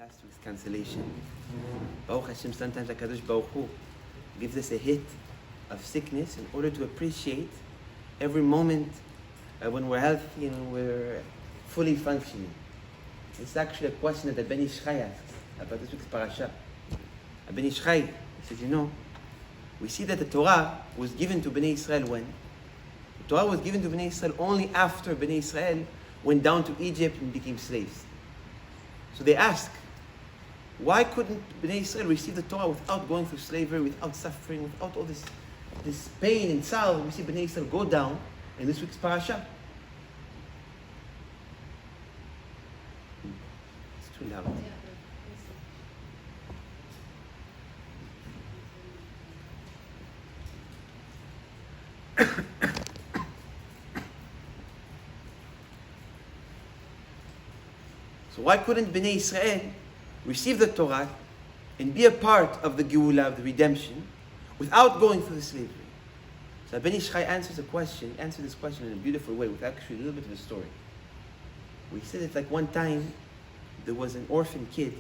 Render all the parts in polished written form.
last week's cancellation. Baruch Hashem, sometimes HaKadosh Baruch Hu gives us a hit of sickness in order to appreciate every moment when we're healthy and we're fully functioning. It's actually a question that Ben Ish Chai asks about this week's Parasha. Ben Ish Chai says, we see that the Torah was given to Bnei Israel when? The Torah was given to Bnei Israel only after Bnei Israel went down to Egypt and became slaves. So they ask, why couldn't Bnei Israel receive the Torah without going through slavery, without suffering, without all this pain and sorrow? We see Bnei Israel go down in this week's Parasha. It's too loud. So why couldn't Bnei Israel receive the Torah and be a part of the Geulah, of the redemption, without going through the slavery? So Ben Ish Chai answered this question in a beautiful way with actually a little bit of a story. We said it's like one time there was an orphan kid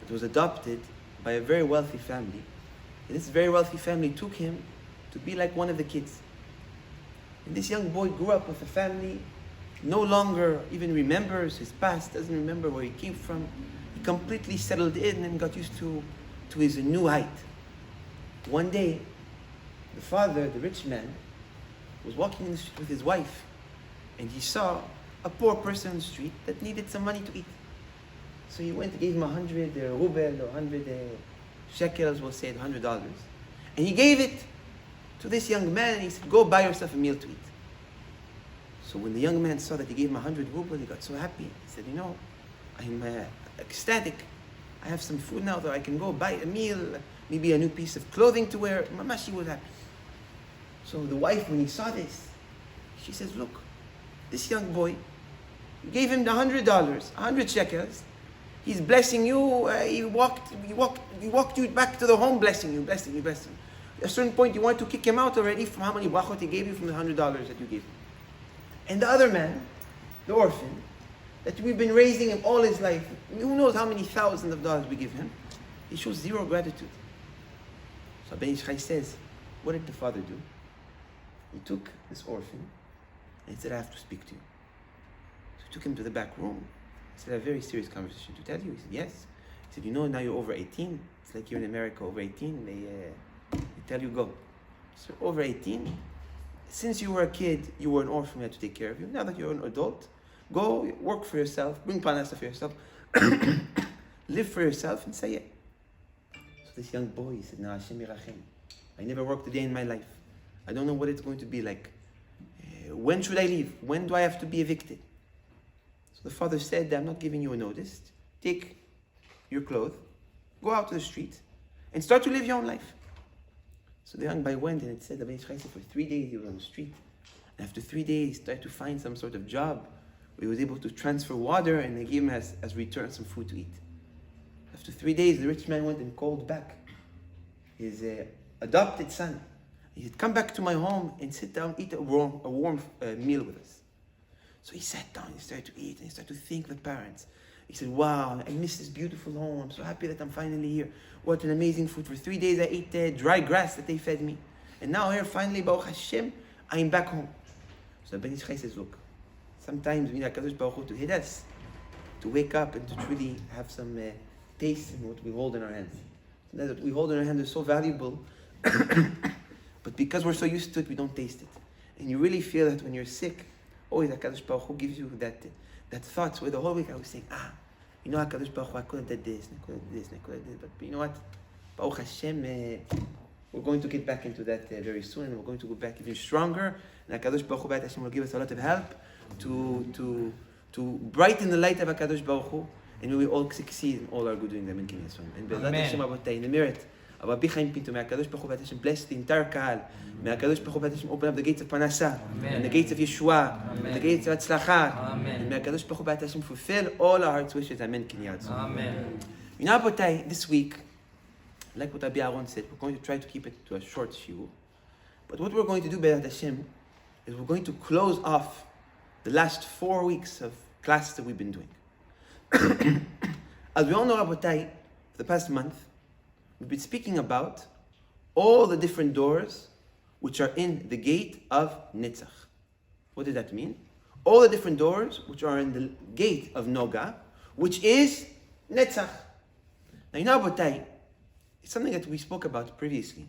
that was adopted by a very wealthy family. And this very wealthy family took him to be like one of the kids. And this young boy grew up with a family, no longer even remembers his past, doesn't remember where he came from. He completely settled in and got used to his new height. One day, the father, the rich man, was walking in the street with his wife, and he saw a poor person on the street that needed some money to eat. So he went and gave him 100 ruble or 100 shekels, we'll say $100. And he gave it to this young man, and he said, go buy yourself a meal to eat. So when the young man saw that he gave him 100 rubles, he got so happy. He said, I'm ecstatic. I have some food now that I can go buy a meal, maybe a new piece of clothing to wear. Mamashi was happy. So the wife, when he saw this, she says, look, this young boy, you gave him the $100, 100 shekels. He's blessing you. He walked you back to the home, blessing you. At a certain point, you want to kick him out already from how many brachot he gave you from the $100 that you gave him. And the other man, the orphan, that we've been raising him all his life, who knows how many thousands of dollars we give him, he shows zero gratitude. So Ben Ish Chai says, what did the father do? He took this orphan and he said, I have to speak to you. So he took him to the back room. He said, I have a very serious conversation to tell you. He said, yes. He said, now you're over 18. It's like you're in America, over 18. They tell you go. So over 18. Since you were a kid, you were an orphan, we had to take care of you. Now that you're an adult, go work for yourself, bring Parasha for yourself, live for yourself, and say it. So this young boy, he said, no, Hashem Yirachem. I never worked a day in my life. I don't know what it's going to be like. When should I leave? When do I have to be evicted? So the father said, I'm not giving you a notice. Take your clothes, go out to the street, and start to live your own life. So the young boy went, and it said, for 3 days he was on the street. And after 3 days, he tried to find some sort of job where he was able to transfer water, and they gave him as return some food to eat. After 3 days, the rich man went and called back his adopted son. He said, come back to my home and sit down, eat a warm meal with us. So he sat down, he started to eat, and he started to think of the parents. He said, wow, I miss this beautiful home. I'm so happy that I'm finally here. What an amazing food. For 3 days I ate dry grass that they fed me. And now here, finally, Baruch Hashem, I'm back home. So Ben Ish Chai says, look, sometimes we need HaKadosh Baruch Hu to hit us, to wake up and to truly have some taste in what we hold in our hands. Sometimes what we hold in our hands is so valuable, but because we're so used to it, we don't taste it. And you really feel that when you're sick, always HaKadosh Baruch Hu gives you that thought. Where the whole week I was saying, HaKadosh Baruch Hu, I could have done this, I could have done this, I could have done this. But you know what? Baruch Hashem, we're going to get back into that very soon, and we're going to go back even stronger. And HaKadosh Baruch Hu, Hashem will give us a lot of help to brighten the light of HaKadosh Baruch Hu, and we will all succeed in all our good doing them in Kingdom. And Be'ezrat Hashem, in the merit of Rabbi Pinto, may HaKadosh Baruch Hu, Hashem bless the entire Kahal. May HaKadosh Baruch Hu, Hashem open up the gates of Parasha, and the gates of Yeshua, and the gates of Tzlachah. And may HaKadosh Baruch Hu, Hashem fulfill all our heart's wishes. Amen. Amen. This week, like what Rabbi Aharon said, we're going to try to keep it to a short shiur. But what we're going to do, Be'ezrat Hashem, is we're going to close off the last 4 weeks of classes that we've been doing. As we all know, Rabotai, for the past month, we've been speaking about all the different doors which are in the gate of Netzach. What does that mean? All the different doors which are in the gate of Naga, which is Netzach. Now, you know, Rabotai, it's something that we spoke about previously.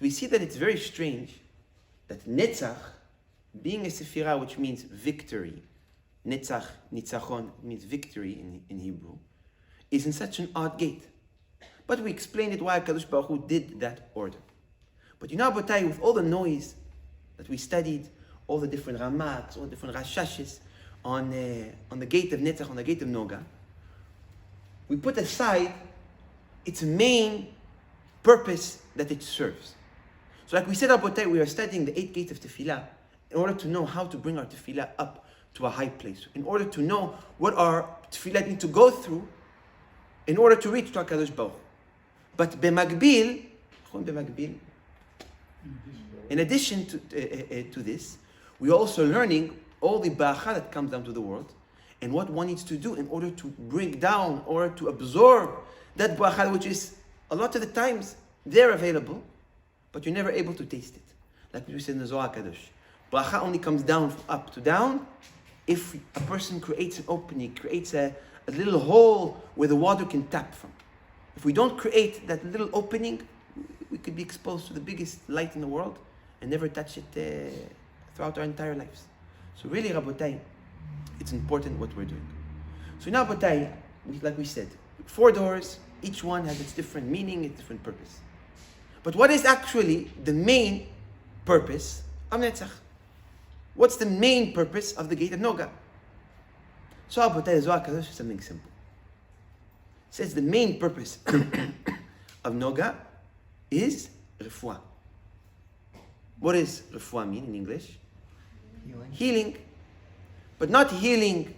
We see that it's very strange that Netzach, being a Sephirah, which means victory, Netzach, Nitzachon, means victory in Hebrew, is in such an odd gate. But we explained it why Kadosh Baruch Hu did that order. But you know, Rabotai, with all the noise that we studied, all the different ramaks, all the different rashashes on the gate of Netzach, on the gate of Naga, we put aside its main purpose that it serves. So like we said, Rabotai, we are studying the 8 gates of Tefillah in order to know how to bring our Tefillah up to a high place, in order to know what our Tefillah need to go through in order to reach to HaKadosh Baruch Hu. But b'magbil, in addition to this, we are also learning all the baracha that comes down to the world and what one needs to do in order to bring down or to absorb that baracha, which is a lot of the times they're available, but you're never able to taste it. Like we said in the Zohar Kadosh, baracha only comes down from up to down if a person creates an opening, creates a little hole where the water can tap from. If we don't create that little opening, we could be exposed to the biggest light in the world and never touch it throughout our entire lives. So really, Rabotai, it's important what we're doing. So now, Rabotai, like we said, 4 doors, each one has its different meaning, its different purpose. But what is actually the main purpose of Netzach? What's the main purpose of the Gate of Naga? So Rabotai, Zohar Kadosh is something simple. It says the main purpose of Naga is refuah. What does refuah mean in English? Healing. But not healing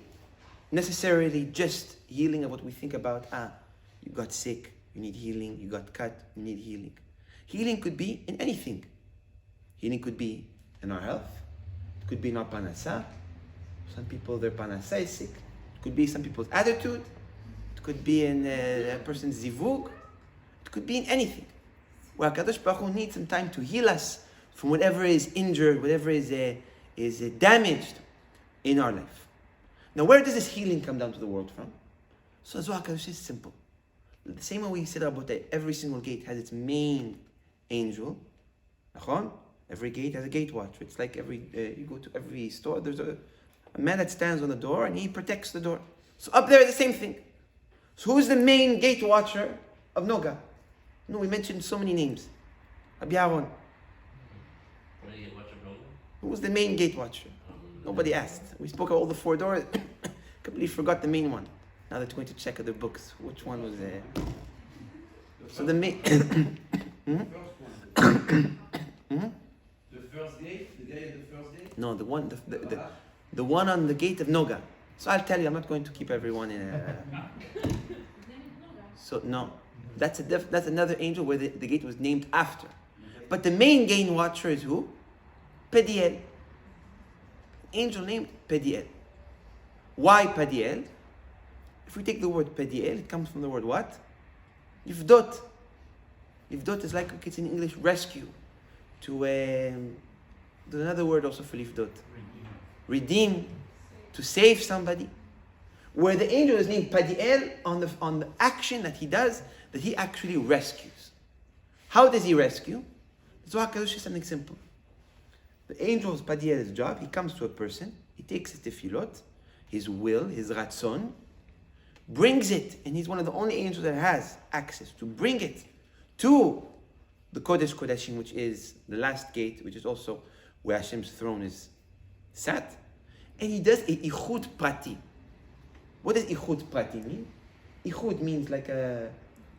necessarily just healing of what we think about. You got sick, you need healing. You got cut, you need healing. Healing could be in anything. Healing could be in our health. It could be in our parasha. Some people, their parasha is sick. It could be some people's attitude. It could be in a person's zivug. It could be in anything. Where Kadosh Baruch Hu needs some time to heal us from whatever is injured, whatever is damaged in our life. Now, where does this healing come down to the world from? So Zohar Kadosh is simple. The same way we said about that, every single gate has its main angel. Aharon. Every gate has a gate watcher. It's like you go to every store, there's a man that stands on the door and he protects the door. So up there, the same thing. So who's the main gate watcher of Naga? No, we mentioned so many names. Rabbi Aharon. Who was the main gate watcher? Nobody asked. We spoke about all the 4 doors. Completely forgot the main one. Now they're going to check other books. Which one was there? So the main... The first gate? The gate of the first gate? No, the one on the gate of Naga. So I'll tell you, I'm not going to keep everyone in So no, that's another angel where the gate was named after. But the main gate watcher is who? Pediel. Angel named Pediel. Why Pediel? If we take the word Pediel, it comes from the word what? Livdot. Livdot is like it's in English rescue. There's another word also for Livdot. Redeem. To save somebody. Where the angel is named Padiel on the action that he does, that he actually rescues. How does he rescue? Zohar Kadosh is something simple. The angel's Padiel's job, he comes to a person, he takes his tefillot, his will, his ratzon, brings it, and he's one of the only angels that has access to bring it to the Kodesh Kodeshim, which is the last gate, which is also where Hashem's throne is sat. And he does a ichud prati. What does ichud prati mean? Ichud means like a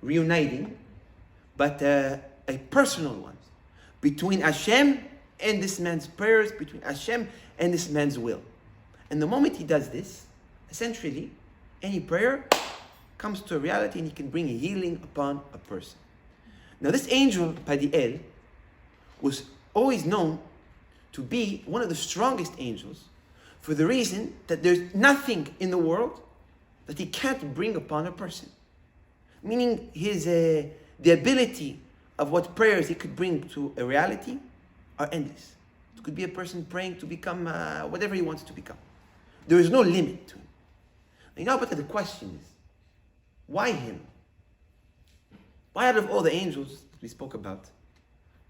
reuniting, but a personal one. Between Hashem and this man's prayers, between Hashem and this man's will. And the moment he does this, essentially, any prayer comes to a reality and he can bring a healing upon a person. Now this angel, Padiel, was always known to be one of the strongest angels for the reason that there's nothing in the world that he can't bring upon a person. Meaning the ability of what prayers he could bring to a reality are endless. It could be a person praying to become whatever he wants to become. There is no limit to him. But the question is, why him? Why out of all the angels we spoke about,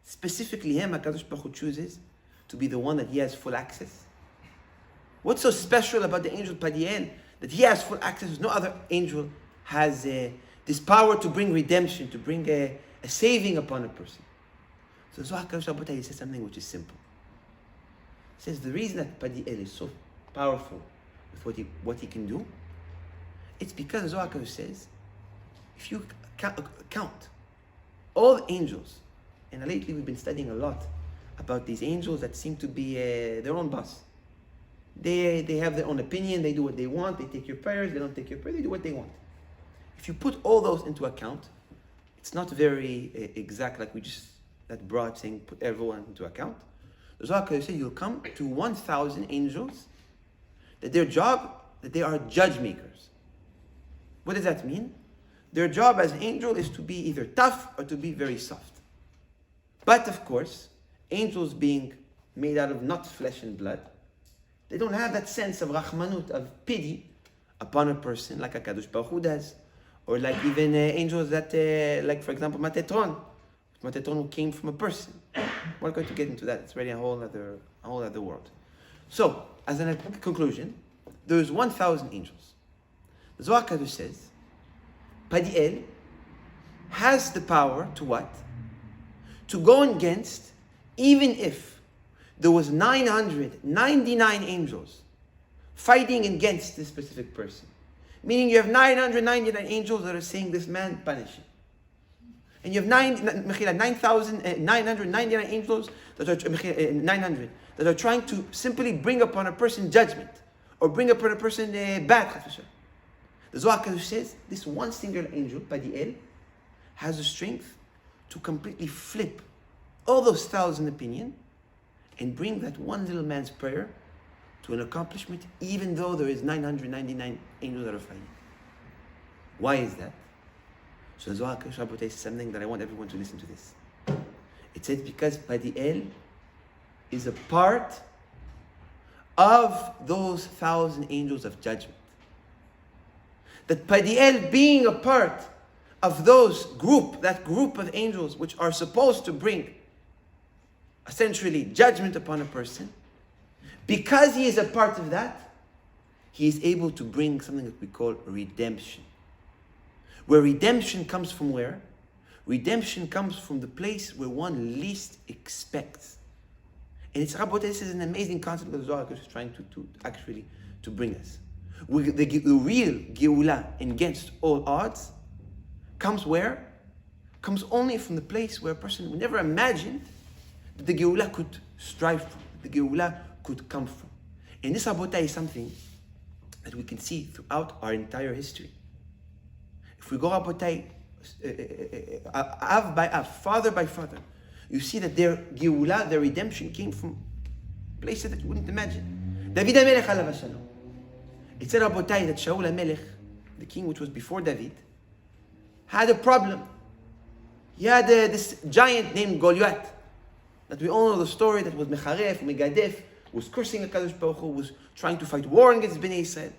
specifically him, HaKadosh Baruch Hu chooses to be the one that he has full access? What's so special about the angel Padiel that he has full access? No other angel has this power to bring redemption, to bring a saving upon a person. So Zohar Kadosh says something which is simple. He says the reason that Padiel is so powerful with what he can do, it's because Zohar Kadosh says, if you count all the angels, and lately we've been studying a lot about these angels that seem to be their own boss. They have their own opinion, they do what they want, they take your prayers, they don't take your prayers, they do what they want. If you put all those into account, it's not very exact like we just, that broad saying, put everyone into account. The Zohar says you'll come to 1,000 angels, that their job, that they are judge makers. What does that mean? Their job as an angel is to be either tough or to be very soft. But of course, angels being made out of not flesh and blood, they don't have that sense of rachmanut, of pity upon a person like HaKadosh Baruch Hu does, or like even angels that, like for example, Matetron who came from a person. We're not going to get into that. It's already a whole other world. So, as a conclusion, there's 1,000 angels. The Zohar Kadosh says, Padiel has the power to what? To go against, even if there was 999 angels fighting against this specific person. Meaning you have 999 angels that are saying this man punish him. And you have 9,999 angels that are 900 that are trying to simply bring upon a person judgment or bring upon a person bad. The Zohar Kadosh says this one single angel, Padiel, has the strength to completely flip all those 1,000 opinions and bring that one little man's prayer to an accomplishment, even though there is 999 angels that are fighting. Why is that? So the Zohar Kadosh says something that I want everyone to listen to this. It says because Padiel is a part of those 1,000 angels of judgment. That Padiel being a part of that group of angels which are supposed to bring essentially judgment upon a person, because he is a part of that, he is able to bring something that we call redemption. Where redemption comes from where? Redemption comes from the place where one least expects. And it's this is an amazing concept that the Zohar is trying to bring us. The real Geulah against all odds comes where? Comes only from the place where a person would never imagine that the Geulah could strive from, the Geulah could come from. And this is something that we can see throughout our entire history. If we go Av by Av, father by father, you see that their Geulah, their redemption came from places that you wouldn't imagine. David HaMelech alav hashalom. It said Rabotai that Shaul HaMelech, the king which was before David, had a problem. He had this giant named Goliath, that we all know the story, that was Mecharef, Megadef, was cursing HaKadosh Baruch Hu, was trying to fight war against Bnei Israel,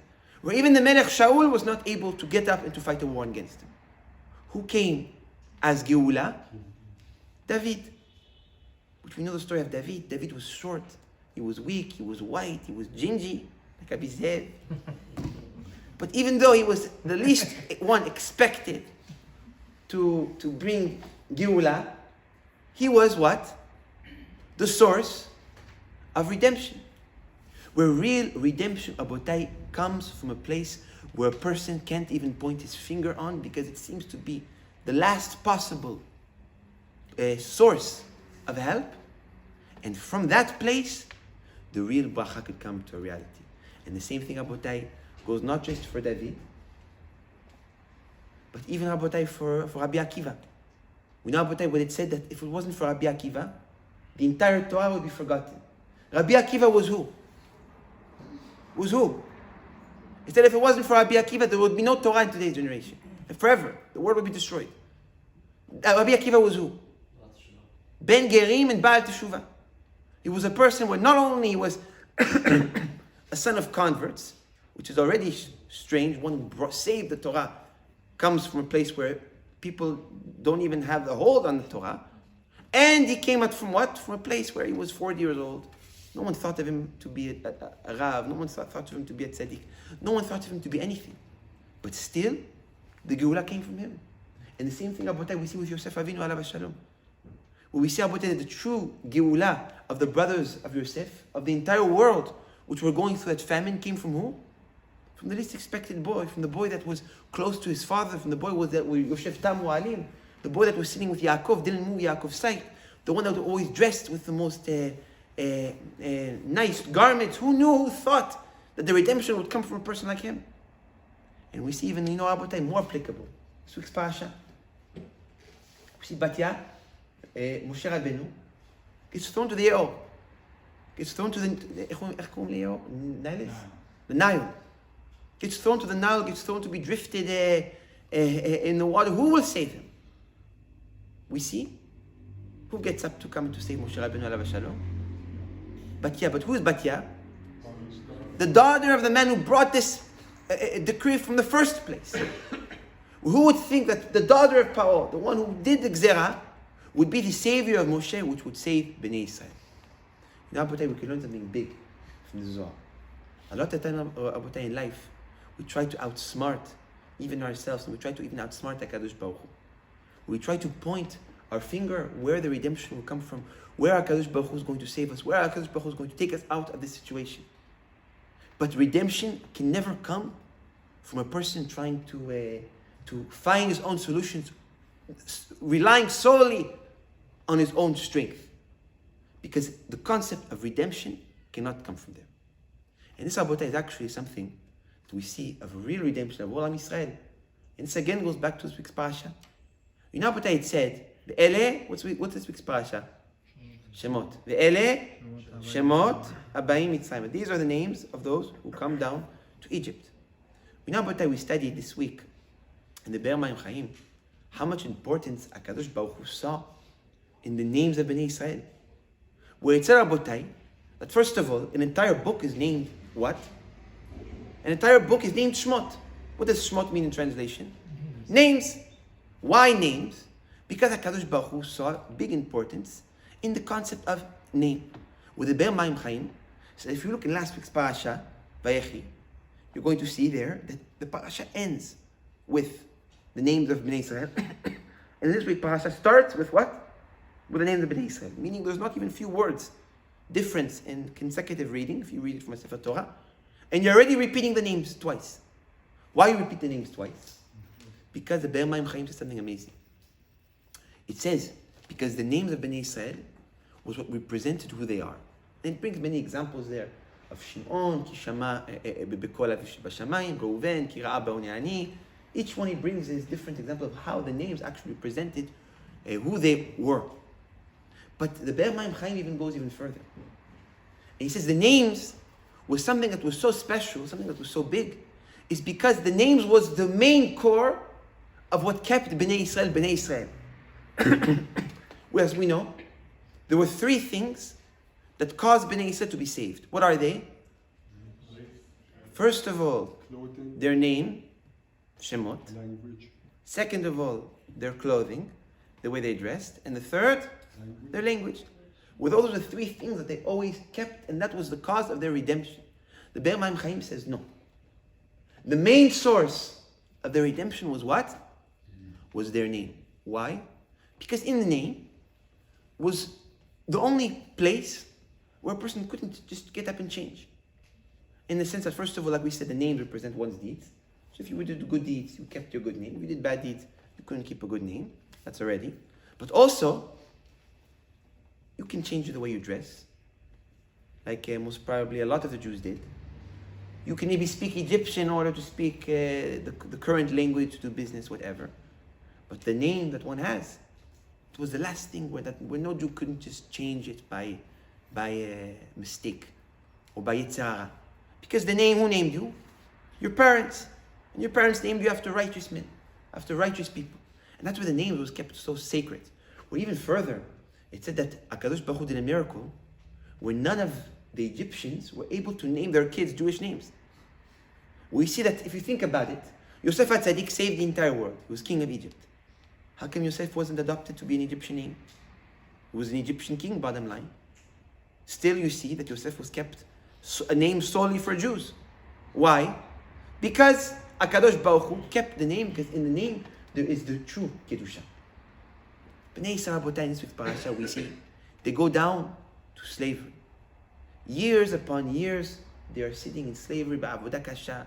where even the Melech Shaul was not able to get up and to fight a war against him. Who came as Geulah? David. Which we know the story of David. David was short, he was weak, he was white, he was gingy, like Abizeh. But even though he was the least one expected to bring Geulah, he was what? The source of redemption. Where real redemption, Abotai, comes from a place where a person can't even point his finger on, because it seems to be the last possible source of help. And from that place, the real bracha could come to a reality. And the same thing, Abotai, goes not just for David, but even, Abotai, for Rabbi Akiva. We know, Abotai, what it said, that if it wasn't for Rabbi Akiva, the entire Torah would be forgotten. Rabbi Akiva was who? He said if it wasn't for Rabbi Akiva, there would be no Torah in today's generation. And forever, the world would be destroyed. Rabbi Akiva was who? Ben Gerim and Baal Teshuvah. He was a person where not only he was a son of converts, which is already strange. One who saved the Torah comes from a place where people don't even have the hold on the Torah. And he came out from what? From a place where he was 40 years old. No one thought of him to be a Rav. No one thought of him to be a tzaddik. No one thought of him to be anything. But still, the Geula came from him. And the same thing, Abotai, we see with Yosef Avinu, alav shalom. Where we see, Abotai, that the true Geula of the brothers of Yosef, of the entire world, which were going through that famine, came from who? From the least expected boy, from the boy that was close to his father, from the boy that was Yosef Tamu Alim, the boy that was sitting with Yaakov, didn't move Yaakov's sight, the one that was always dressed with the most nice garments. Who knew, who thought that the redemption would come from a person like him? And we see even, Abotai, more applicable. This week's Parasha. We see Batya, Moshe Rabbeinu, gets thrown to the Yaakov. Gets thrown to the Nile. Gets thrown to the Nile, gets thrown to be drifted in the water. Who will save him? We see who gets up to come to save Moshe Rabbeinu alav shalom. Batya. But who is Batya? The daughter of the man who brought this decree from the first place. Who would think that the daughter of Paro, the one who did the Gzera, would be the savior of Moshe, which would save Bnei Israel? Now, Abotai, we can learn something big from the Zohar. A lot of time, Abotai, in life, we try to outsmart even ourselves, and we try to even outsmart HaKadosh Baruch Hu. We try to point our finger where the redemption will come from, where HaKadosh Baruch Hu is going to save us, where HaKadosh Baruch Hu is going to take us out of this situation. But redemption can never come from a person trying to find his own solutions, relying solely on his own strength. Because the concept of redemption cannot come from there. And this, Abotai, is actually something that we see of a real redemption of all Am Yisrael. And this again goes back to this week's Parasha. Abotai, it said, Ve'ele, what's this week's Parasha? Shemot. Ve'ele, Shemot, Abayim Mitzrayim. These are the names of those who come down to Egypt. Abotai, we studied this week in the Be'er Mayim Chaim how much importance HaKadosh Baruch Hu saw in the names of Bnei Israel. Where it said, Abotai, that first of all, an entire book is named what? An entire book is named Shmot. What does Shmot mean in translation? Names. Why names? Because HaKadosh Baruch Hu saw big importance in the concept of name. With the Be'er Mayim Chaim, so if you look in last week's Parasha, Vayechi, you're going to see there that the Parasha ends with the names of Bnei Israel. And this week's Parasha starts with what? With the names of Bnei Israel. Meaning there's not even few words difference in consecutive reading, if you read it from a Sefer Torah. And you're already repeating the names twice. Why you repeat the names twice? Because the Be'er Mayim Chaim says something amazing. It says, because the names of Bnei Israel was what represented who they are. And it brings many examples there of Shimon, Ki Shama B'Kol Aviv B'Shamayim, Reuven, Ki Ra'a Ba'oni Ani. Each one he brings is different example of how the names actually represented who they were. But the Be'er Mayim Chaim even goes even further. And he says the names was something that was so special, something that was so big, is because the names was the main core of what kept Bnei Israel. Whereas we know, there were three things that caused Bnei Israel to be saved. What are they? First of all, their name, Shemot. Second of all, their clothing, the way they dressed. And the third, their language. Well, those were the three things that they always kept, and that was the cause of their redemption. The Be'er Mayim Chaim says no. The main source of their redemption was what? Was their name. Why? Because in the name was the only place where a person couldn't just get up and change. In the sense that, first of all, like we said, the names represent one's deeds. So if you did good deeds, you kept your good name. If you did bad deeds, you couldn't keep a good name. That's already. But also, you can change the way you dress. Like most probably a lot of the Jews did. You can maybe speak Egyptian in order to speak the current language, to do business, whatever. But the name that one has, it was the last thing where no Jew couldn't just change it by a mistake or by Yitzhara. Because the name, who named you? Your parents. And your parents named you after righteous men, after righteous people. And that's why the name was kept so sacred. Or even further, it said that HaKadosh Baruch Hu did a miracle where none of the Egyptians were able to name their kids Jewish names. We see that if you think about it, Yosef HaTzadik saved the entire world. He was king of Egypt. How come Yosef wasn't adopted to be an Egyptian name? He was an Egyptian king, bottom line. Still, you see that Yosef was kept a name solely for Jews. Why? Because HaKadosh Baruch Hu kept the name, because in the name there is the true Kedusha. B'nai Yisrael Rabotai, in this week's Parasha, we see they go down to slavery. Years upon years, they are sitting in slavery, ba'avodah kasha.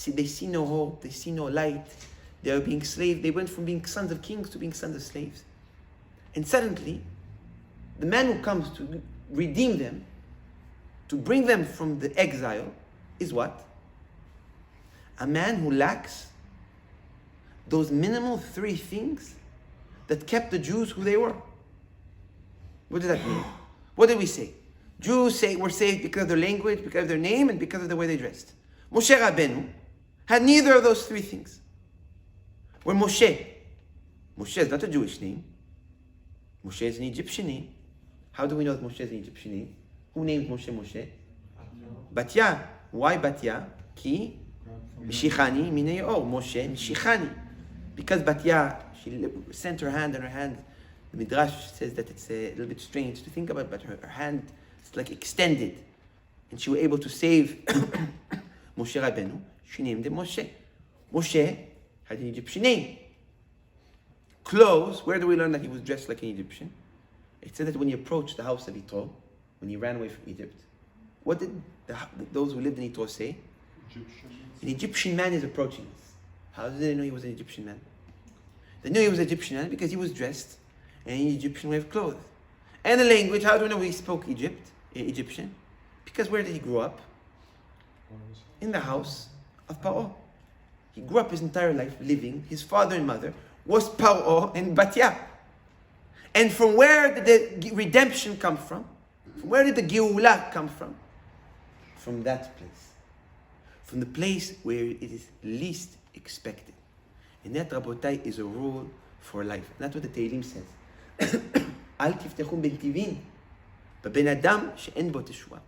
They see no hope, they see no light. They are being slaves. They went from being sons of kings to being sons of slaves. And suddenly, the man who comes to redeem them, to bring them from the exile, is what? A man who lacks those minimal 3 things that kept the Jews who they were. What does that mean? What did we say? Jews were saved because of their language, because of their name, and because of the way they dressed. Moshe Rabbeinu had neither of those 3 things. Where Moshe is not a Jewish name. Moshe is an Egyptian name. How do we know that Moshe is an Egyptian name? Who named Moshe Moshe? Batya. Why Batya? Ki Mishichani Minei O. Moshe Mishichani. Because Batya, she sent her hand, and her hand, the Midrash says that it's a little bit strange to think about, but her hand is like extended. And she was able to save Moshe Rabbeinu. She named him Moshe. Moshe had an Egyptian name. Clothes, where do we learn that he was dressed like an Egyptian? It said that when he approached the house of Yitro, when he ran away from Egypt, what did those who lived in Yitro say? An Egyptian man is approaching us. How did they know he was an Egyptian man? They knew he was an Egyptian man because he was dressed in an Egyptian way of clothes. And the language, how do we know he spoke Egyptian? Because where did he grow up? In the house of Paro. He grew up his entire life living. His father and mother was Paro and Batya. And from where did the redemption come from? From where did the Geulah come from? From that place. From the place where it is least expected. And that, Rabotai, is a rule for life. And that's what the Tehillim says. Al tiftechum bentivin, ben adam she'en bo teshua.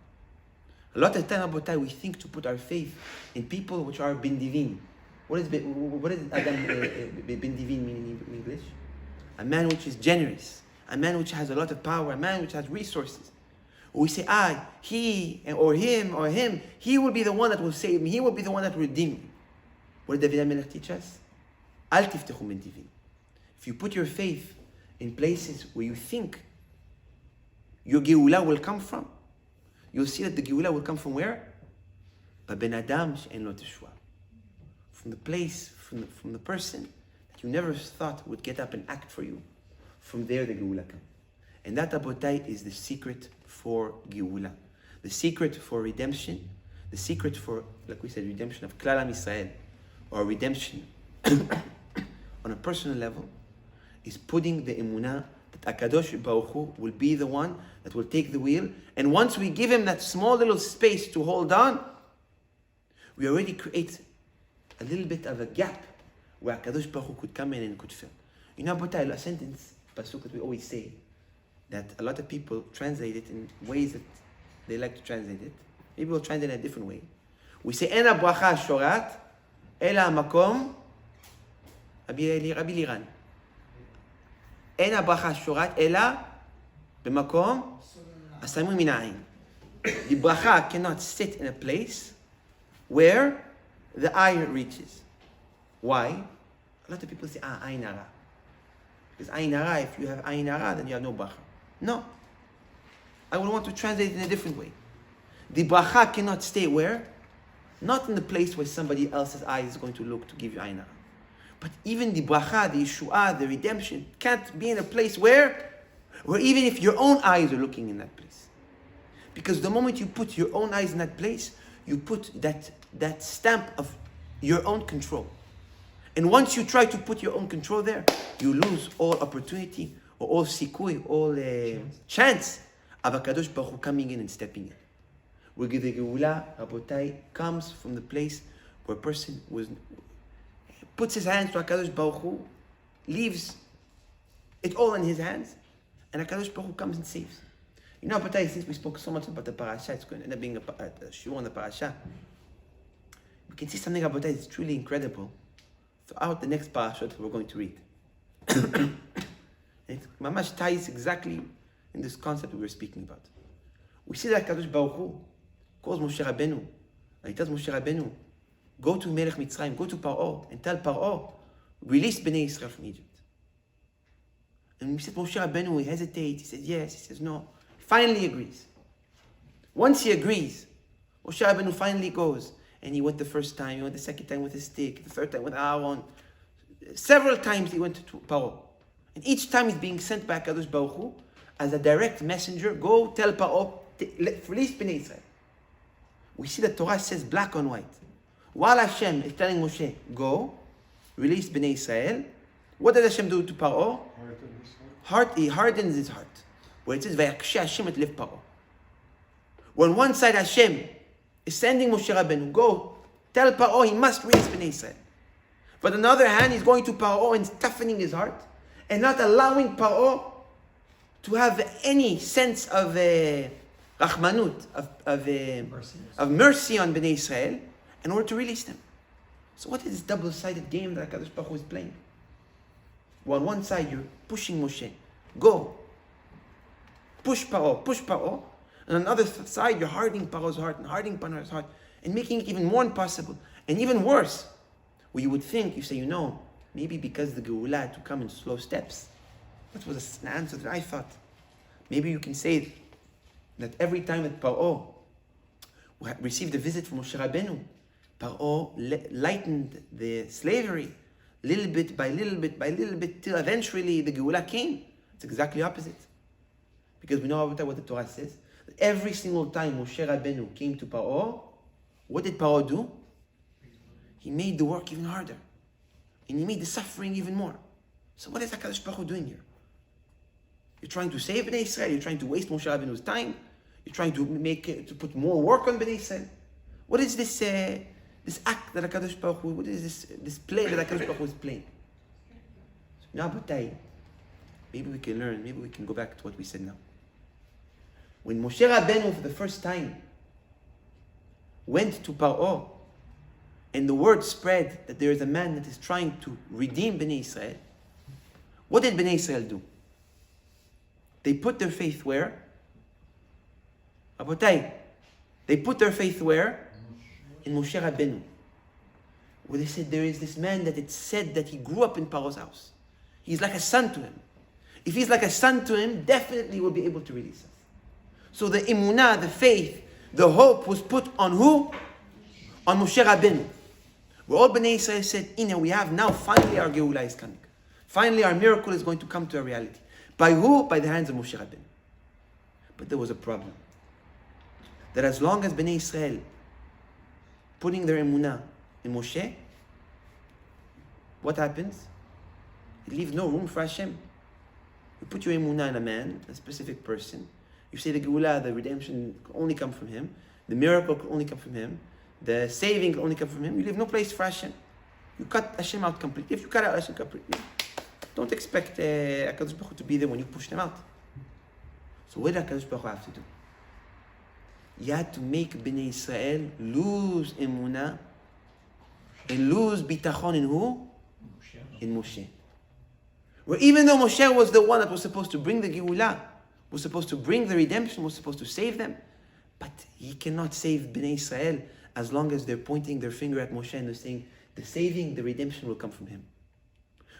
A lot of time, Rabotai, we think to put our faith in people which are bendivin. What does Adam bendivin mean in English? A man which is generous, a man which has a lot of power, a man which has resources. Or we say, he or him, he will be the one that will save me, he will be the one that will redeem me. What did David HaMelech teach us? Al tiftechum bentivin. If you put your faith in places where you think your Geulah will come from, you'll see that the Geulah will come from where? Ben adam she'en lo teshua. From the place, from the person that you never thought would get up and act for you. From there the Geulah comes. And that, Abotai, is the secret for Geulah. The secret for redemption. The secret for, like we said, redemption of Klal Am Yisrael. Or redemption on a personal level is putting the emunah that HaKadosh Baruch Hu will be the one that will take the wheel. And once we give him that small little space to hold on, we already create a little bit of a gap where HaKadosh Baruch Hu could come in and could fill. You know, Abotai, a sentence, pasuk that we always say, that a lot of people translate it in ways that they like to translate it. Maybe we'll translate it in a different way. We say, En ha-bracha shorat, ela ha-makom, Rabbi Liran. En ha-bracha shorat, ela b'makom, asamu min ha'ain. The bracha cannot sit in a place where the eye reaches. Why? A lot of people say, ayin hara. Because ayin hara, if you have ayin hara, then you have no bracha. No. I would want to translate it in a different way. The bracha cannot stay where? Not in the place where somebody else's eye is going to look to give you ayin hara. But even the bracha, the Yeshua, the redemption, can't be in a place where even if your own eyes are looking in that place. Because the moment you put your own eyes in that place, you put that stamp of your own control. And once you try to put your own control there, you lose all opportunity, or all sikui, all chance of HaKadosh Baruch Hu coming in and stepping in. Where the Geulah, Rabotai, comes from the place where a person puts his hands to HaKadosh Baruch Hu, leaves it all in his hands, and HaKadosh Baruch Hu comes and saves. You know, since we spoke so much about the Parasha, it's going to end up being a shiur on the Parasha. We can see something about that. It's truly incredible throughout the next Parasha that we're going to read. It mamash ties exactly in this concept we were speaking about. We see that HaKadosh Baruch Hu calls Moshe Rabbeinu, and he tells Moshe Rabbeinu, go to Melech Mitzrayim, go to Paro, and tell Paro, release Bnei Israel from Egypt. And we said Moshe Rabbeinu, he hesitates, he says yes, he says no. Finally agrees. Once he agrees, Moshe Rabbeinu finally goes, and he went the first time, he went the second time with his stick, the third time with Aharon. Several times he went to Paro. And each time he's being sent by HaKadosh Baruch Hu as a direct messenger, go tell Paro, release Bnei Israel. We see the Torah says black on white. While Hashem is telling Moshe, go, release Bnei Israel, what did Hashem do to Paro? He hardens his heart. Where it says, Vayaksheh Hashem et lev Paro. When one side Hashem is sending Moshe Rabbeinu, go, tell Paro he must release Bnei Israel. But on the other hand, he's going to Paro and toughening his heart, and not allowing Paro to have any sense of rachmanut, of mercy on Bnei Israel, in order to release them. So what is this double-sided game that HaKadosh Baruch Hu is playing? Well, on one side you're pushing Moshe, go, push Paro, and on the other side you're hardening Paro's heart and hardening Paro's heart, and making it even more impossible, and even worse. Well, you would think, you say, maybe because the Geulah had to come in slow steps. That was an answer that I thought. Maybe you can say that every time that Paro received a visit from Moshe Rabbeinu, Paro lightened the slavery little bit by little bit by little bit till eventually the Geulah came. It's exactly opposite. Because we know what the Torah says. That every single time Moshe Rabbeinu came to Paro, what did Paro do? He made the work even harder. And he made the suffering even more. So what is HaKadosh Baruch Hu doing here? You're trying to save Bnei Israel? You're trying to waste Moshe Rabbeinu's time? You're trying to put more work on Bnei Israel? What is this act that HaKadosh Baruch Hu, what is this play that HaKadosh Baruch Hu is playing? So now, maybe we can learn, maybe we can go back to what we said now. When Moshe Rabbeinu for the first time went to Paro, and the word spread that there is a man that is trying to redeem Bnei Israel, what did Bnei Israel do? They put their faith where? Abotai. They put their faith where? In Moshe Rabbeinu. Where they said there is this man that it's said that he grew up in Paro's house. He's like a son to him. If he's like a son to him, definitely he will be able to release us. So the emunah, the faith, the hope was put on who? On Moshe Rabbeinu. Where all Bnei Israel said, we have now, finally our Geulah is coming. Finally our miracle is going to come to a reality. By who? By the hands of Moshe Rabbeinu. But there was a problem. That as long as Bnei Israel putting their emunah in Moshe, what happens? It leaves no room for Hashem. You put your emunah in a man, a specific person. You say the Geulah, the redemption can only come from him. The miracle can only come from him. The saving can only come from him. You leave no place for Hashem. You cut Hashem out completely. If you cut out Hashem completely, don't expect HaKadosh Baruch Hu to be there when you push them out. So what did HaKadosh Baruch Hu have to do? You had to make Bnei Israel lose emunah and lose bitachon in who? In Moshe. Where even though Moshe was the one that was supposed to bring the Geulah, was supposed to bring the redemption, was supposed to save them, but he cannot save Bnei Israel as long as they're pointing their finger at Moshe and they're saying, the saving, the redemption will come from him.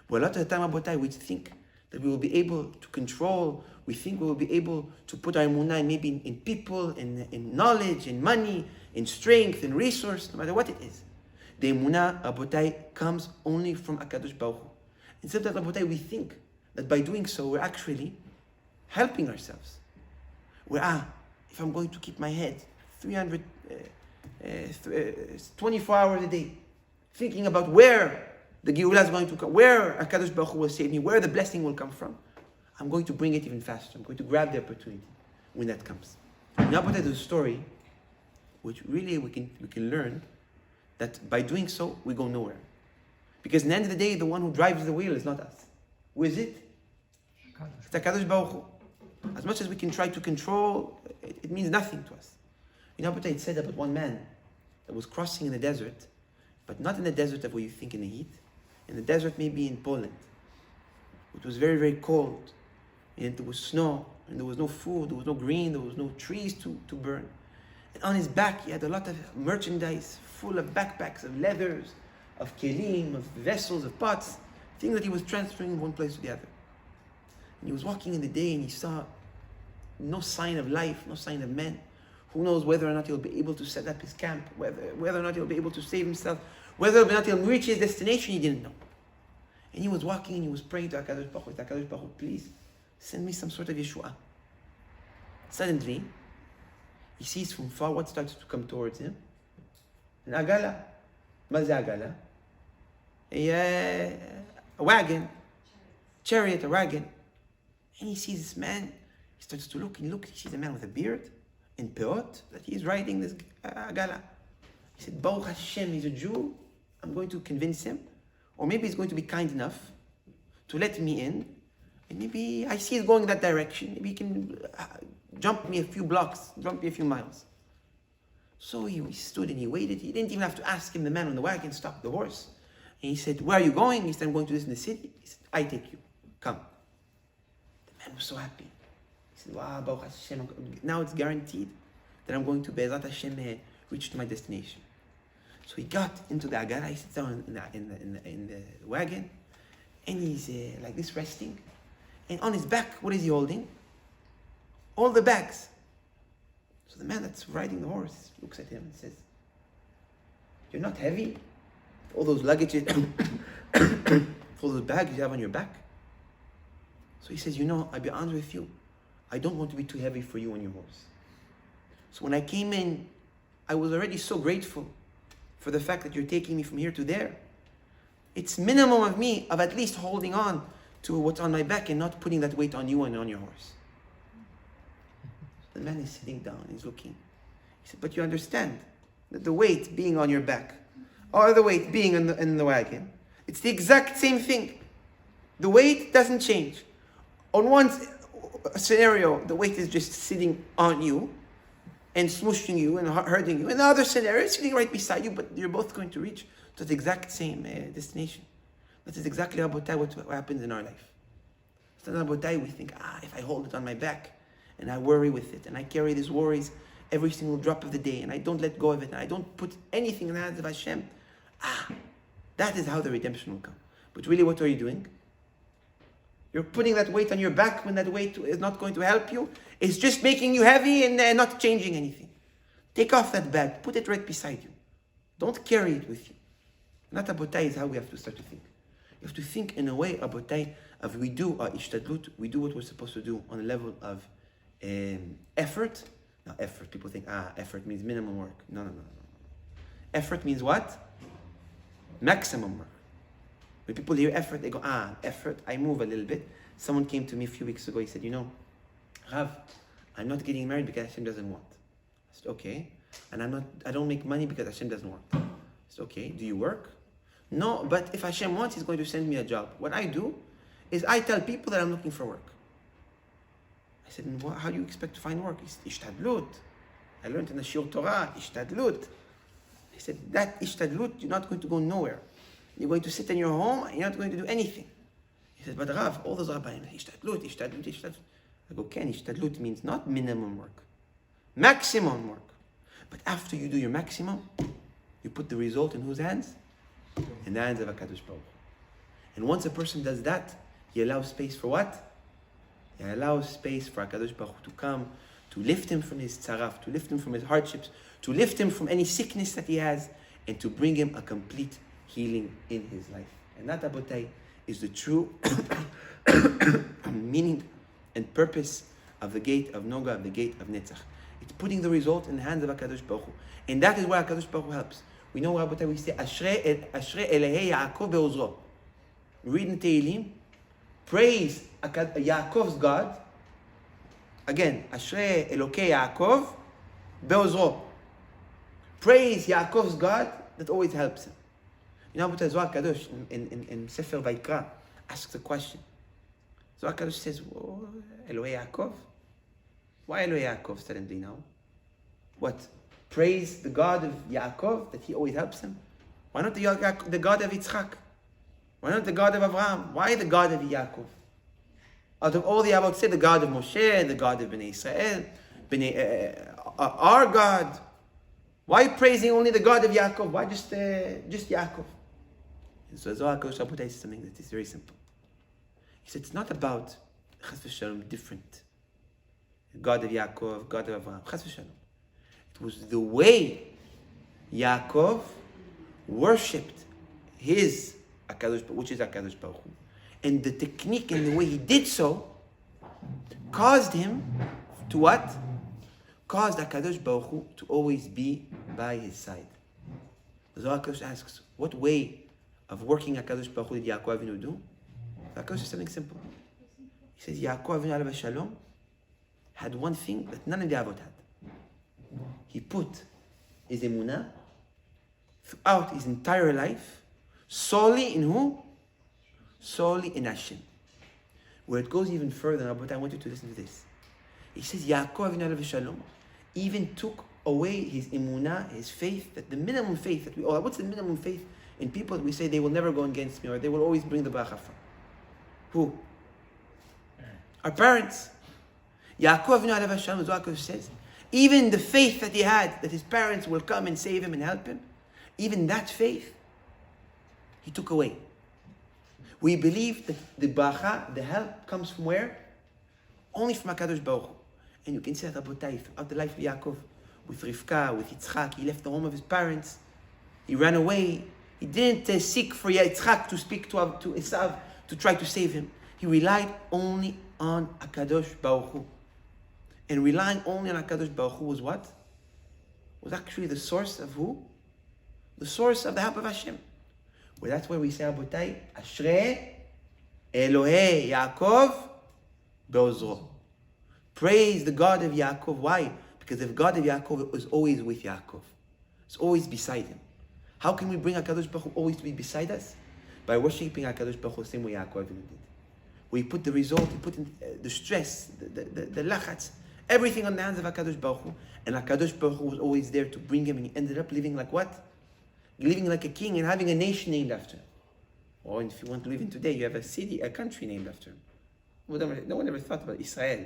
But a lot of the time, Abotai, we think that we will be able to control, we think we will be able to put our emunah maybe in people, in knowledge, in money, in strength, in resource, no matter what it is. The emunah, Abotai, comes only from HaKadosh Baruch Hu. And sometimes, Abotai, we think that by doing so, we're actually helping ourselves. If I'm going to keep my head 24 hours a day, thinking about where the Geulah is going to come, where HaKadosh Baruch Hu will save me, where the blessing will come from, I'm going to bring it even faster. I'm going to grab the opportunity when that comes. Now, but there's a story which really we can learn that by doing so, we go nowhere. Because in the end of the day, the one who drives the wheel is not us. Who is it? It's HaKadosh Baruch Hu. As much as we can try to control, it means nothing to us. You know what it said about one man that was crossing in the desert, but not in the desert of where you think in the heat. In the desert, maybe in Poland. It was very, very cold. And there was snow, and there was no food, there was no green, there was no trees to burn. And on his back, he had a lot of merchandise full of backpacks, of leathers, of kelim, of vessels, of pots, things that he was transferring from one place to the other. And he was walking in the day and he saw no sign of life, no sign of men. Who knows whether or not he'll be able to set up his camp, whether or not he'll be able to save himself, whether or not he'll reach his destination, he didn't know. And he was walking and he was praying to HaKadosh Baruch Hu, HaKadosh Baruch Hu, please, send me some sort of Yeshua. Suddenly, he sees from far what starts to come towards him. An agala. Maze agala. A wagon. Chariot, a wagon. And he sees this man. He starts to look and look. He sees a man with a beard in peot that he is riding this agala. He said, Baruch Hashem, he's a Jew. I'm going to convince him. Or maybe he's going to be kind enough to let me in. And maybe I see he's going that direction. Maybe he can jump me a few blocks, jump me a few miles. So he stood and he waited. He didn't even have to ask him. The man on the wagon stopped the horse. And he said, where are you going? He said, I'm going to this in the city. He said, I take you. Come. The man was so happy. He said, wow, Baruch Hashem. Now it's guaranteed that I'm going to Be'ezrat Hashem reach to my destination. So he got into the agara. He sits down in the wagon. And he's like this resting. And on his back, what is he holding? All the bags. So the man that's riding the horse looks at him and says, you're not heavy? All those luggages, all those bags you have on your back? So he says, I'll be honest with you. I don't want to be too heavy for you on your horse. So when I came in, I was already so grateful for the fact that you're taking me from here to there. It's minimum of me of at least holding on to what's on my back and not putting that weight on you and on your horse. The man is sitting down, he's looking. He said, but you understand that the weight being on your back or the weight being in the wagon, it's the exact same thing. The weight doesn't change. On one scenario, the weight is just sitting on you and smooshing you and hurting you. In the other scenario, it's sitting right beside you, but you're both going to reach to the exact same destination. That is exactly what happens in our life. So Rabotai, we think, if I hold it on my back and I worry with it and I carry these worries every single drop of the day and I don't let go of it and I don't put anything in the hands of Hashem, that is how the redemption will come. But really, what are you doing? You're putting that weight on your back when that weight is not going to help you. It's just making you heavy and not changing anything. Take off that bag, put it right beside you. Don't carry it with you. Not Abotai is how we have to start to think. You have to think in a way, Abotai, of we do our ishtadlut, we do what we're supposed to do on a level of effort. Now effort, people think, effort means minimum work. No. Effort means what? Maximum work. When people hear effort, they go, effort, I move a little bit. Someone came to me a few weeks ago, he said, Rav, I'm not getting married because Hashem doesn't want. I said, okay. And I don't make money because Hashem doesn't want. I said, okay, do you work? No, but if Hashem wants, He's going to send me a job. What I do is I tell people that I'm looking for work. I said, how do you expect to find work? He said, ishtadlut. I learned in the Shiur Torah, ishtadlut. He said, that ishtadlut, you're not going to go nowhere. You're going to sit in your home and you're not going to do anything. He said, but Rav, all those rabbis, ishtadlut. I go, Ken, ishtadlut means not minimum work, maximum work. But after you do your maximum, you put the result in whose hands? In the hands of HaKadosh Baruch Hu. And once a person does that, he allows space for what? He allows space for HaKadosh Baruch Hu to come, to lift him from his tzaraf, to lift him from his hardships, to lift him from any sickness that he has, and to bring him a complete healing in his life. And that, Abotai, is the true meaning and purpose of the Gate of Naga, of the Gate of Netzach. It's putting the result in the hands of HaKadosh Baruch Hu. And that is where HaKadosh Baruch Hu helps. We know, Abotai, we say, Ashrei Elehei Yaakov be'ozro. Read in Tehillim, praise Yaakov's God. Again, Ashrei Elokei Yaakov be'ozro. Praise Yaakov's God that always helps him. You know, but Zohar Kadosh in Sefer Vaikra asks a question. Zohar Kadosh says, oh, Elohei Yaakov? Why Elohei Yaakov suddenly now? What? Praise the God of Yaakov that he always helps him? Why not the God of Yitzchak? Why not the God of Abraham? Why the God of Yaakov? Out of all the above, say the God of Moshe, the God of Bnei Israel, our God. Why praising only the God of Yaakov? Why just Yaakov? And so Zohar Kadosh Rabotai says something that is very simple. He said it's not about Chas v'Shalom different. God of Yaakov, God of Abraham. Chas v'Shalom. It was the way Yaakov worshipped his Akadosh, which is Akadosh Baruch Hu. And the technique and the way he did so caused him to what? Caused Akadosh Baruch Hu to always be by his side. Zohar Kadosh asks, what way of working Akadosh Baruch Hu did Yaakov Avinu do? Zohar Kadosh says something simple. He says Yaakov Avinu Alav Shalom had one thing that none of the Avot had. He put his emunah throughout his entire life solely in who? Solely in Hashem. Where it goes even further, but I want you to listen to this. He says, Yaakov Avinu Alav Shalom even took away his emunah, his faith, that the minimum faith that we all have. What's the minimum faith in people that we say they will never go against me or they will always bring the bracha from? Who? Our parents. Yaakov Avinu Alav Shalom, Zohar Kadosh says, even the faith that he had, that his parents will come and save him and help him, even that faith, he took away. We believe that the bracha, the help, comes from where? Only from HaKadosh Baruch Hu. And you can see that Rabotai, throughout the life of Yaakov, with Rivka, with Yitzchak, he left the home of his parents. He ran away. He didn't seek for Yitzchak to speak to Esav, to try to save him. He relied only on HaKadosh Baruch Hu. And relying only on HaKadosh Baruch Hu was what? Was actually the source of who? The source of the help of Hashem. Well, that's why we say, Rabotai, Ashrei Elohei Yaakov Be'ozro. Praise the God of Yaakov. Why? Because the God of Yaakov is always with Yaakov. It's always beside him. How can we bring HaKadosh Baruch Hu always to be beside us? By worshipping HaKadosh Baruch Hu the same way Yaakov did. We put the result, we put in the stress, the lachatz, everything on the hands of HaKadosh Baruch Hu. And HaKadosh Baruch Hu was always there to bring him, and he ended up living like what? Living like a king and having a nation named after him. Or if you want to live in today, you have a city, a country named after him. No one ever thought about Israel.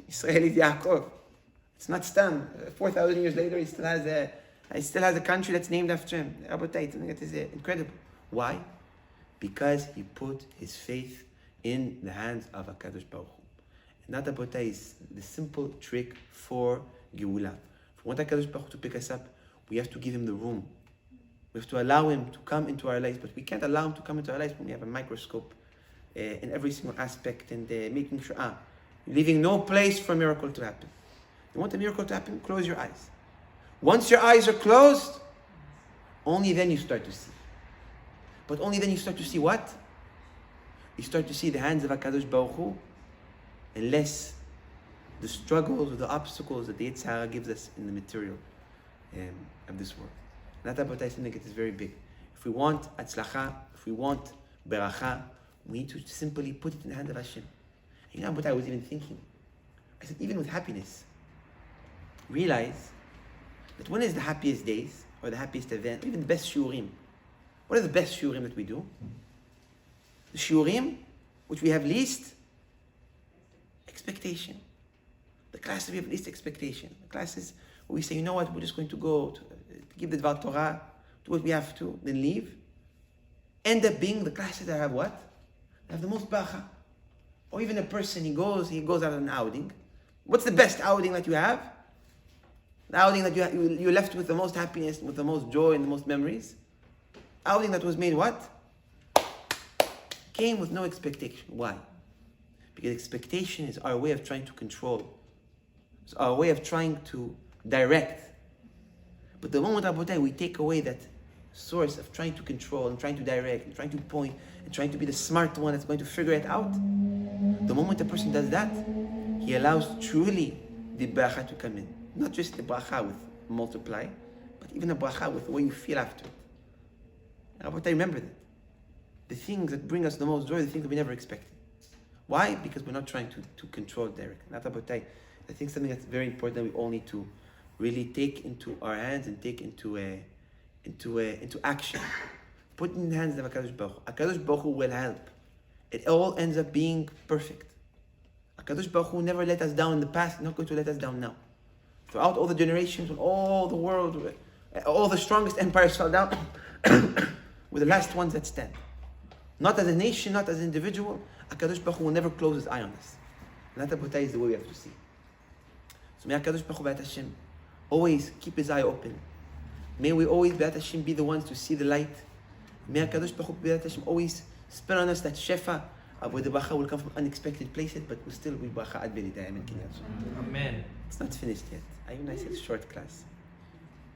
Israel is Yaakov. It's not Stam. 4,000 years later, he still has a country that's named after him. Rabotai, something that is incredible. Why? Because he put his faith in the hands of HaKadosh Baruch Hu. And that, Rabotai, is the simple trick for Geulah. If we want HaKadosh Baruch Hu to pick us up, we have to give him the room. We have to allow him to come into our lives, but we can't allow him to come into our lives when we have a microscope in every single aspect and making sure, leaving no place for a miracle to happen. You want a miracle to happen? Close your eyes. Once your eyes are closed, only then you start to see. But only then you start to see what? You start to see the hands of HaKadosh Baruch Hu, and less the struggles or the obstacles that the Yetzer Hara gives us in the material of this world. And that Rabotai, something that is very big. If we want Atzlacha, if we want Beracha, we need to simply put it in the hand of Hashem. And you know what I was even thinking? I said, even with happiness, realize that when is the happiest days, or the happiest event, even the best shiurim? What are the best shiurim that we do? The shiurim, which we have least expectation. The classes we have least expectation. The classes where we say, you know what, we're just going to go to give the Dvar Torah, do what we have to, then leave. End up being the classes that have what? That have the most bracha. Or even a person, he goes out on an outing. What's the best outing that you have? The outing that you're left with the most happiness, with the most joy and the most memories. Outing that was made what? Came with no expectation. Why? Because expectation is our way of trying to control. It's our way of trying to direct. But the moment, Rabotai, we take away that source of trying to control and trying to direct and trying to point and trying to be the smart one that's going to figure it out, the moment a person does that, he allows truly the bracha to come in. Not just the bracha with multiply, but but even a bracha with the way you feel after it. But I remember that. The things that bring us the most joy are the things that we never expected. Why? Because we're not trying to control directly. Not about I think something that's very important that we all need to really take into our hands and take into action. Put in the hands of HaKadosh Baruch Hu. HaKadosh Baruch Hu will help. It all ends up being perfect. HaKadosh Baruch Hu never let us down in the past, not going to let us down now. Throughout all the generations, when all the world, all the strongest empires fell down, we're the last ones that stand. Not as a nation, not as an individual. HaKadosh Baruch Hu will never close his eye on us. And that is the way we have to see. So may HaKadosh Baruch Hu B'at Hashem always keep his eye open. May we always B'at Hashem be the ones to see the light. May HaKadosh Baruch Hu B'at Hashem always spin on us that shefa, where the bracha will come from unexpected places, but will still be bracha ad b'nidayim. Amen. It's not finished yet. Even I said short class.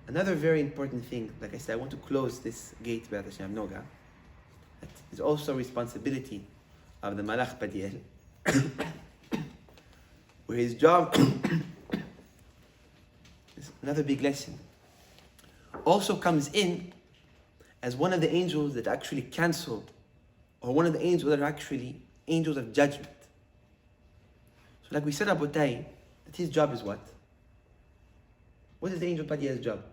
Another very important thing, like I said, I want to close this gate B'at Hashem Naga. That is also responsibility of the Malach Padiel, where his job is another big lesson. Also comes in as one of the angels that actually cancel, or one of the angels that are actually angels of judgment. So like we said, Abotai, that his job is what? What is the angel Padiel's job?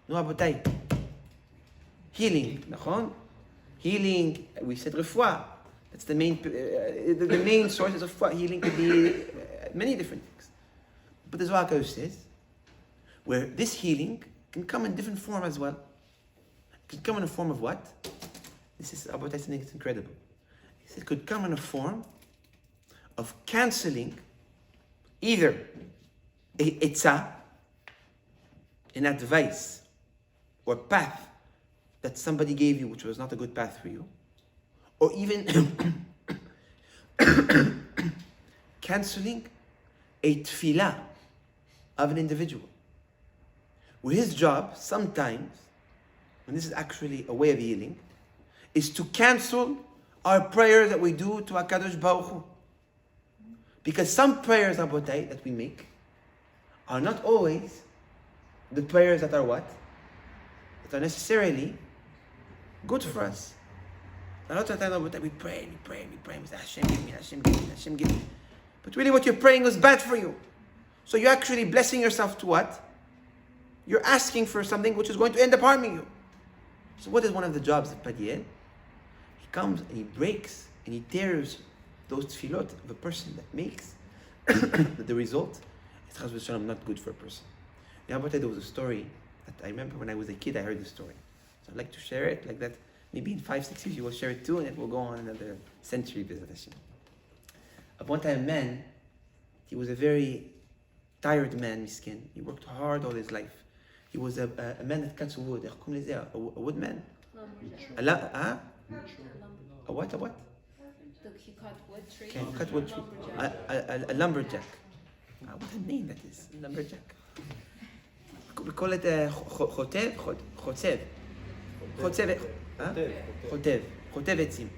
No, Abotai. Healing. Nachon? Healing, we said refuah. That's the main sources of refuah. Healing could be many different things. But the Zohar says, where this healing can come in different form as well. It can come in a form of what? This is about something that's incredible. It could come in a form of canceling either a etzah, an advice or path that somebody gave you which was not a good path for you, or even canceling a tefillah of an individual. Where his job sometimes, and this is actually a way of healing, is to cancel our prayers that we do to HaKadosh Baruch Hu. Because some prayers, Abotai, that we make are not always the prayers that are what? That are necessarily good for us. A lot of times, Abotai, we pray, we say, Hashem give me, Hashem give me, Hashem give me. But really what you're praying was bad for you. So you're actually blessing yourself to what? You're asking for something which is going to end up harming you. So what is one of the jobs of Padiel? He comes and he breaks and he tears those tefillot of a person that makes the result is Chas v'Shalom not good for a person. There was a story that I remember when I was a kid, I heard the story. So I'd like to share it like that. Maybe in 5-6 years you will share it too, and it will go on another century, B'ezrat Hashem. At one time, a man, he was a very tired man, miskin. He worked hard all his life. He was a man that cuts wood. A woodman? Lumberjack. A what? He cut wood trees. Okay, cut wood tree. A lumberjack. What a name that is, lumberjack. We call it a chotev etzim.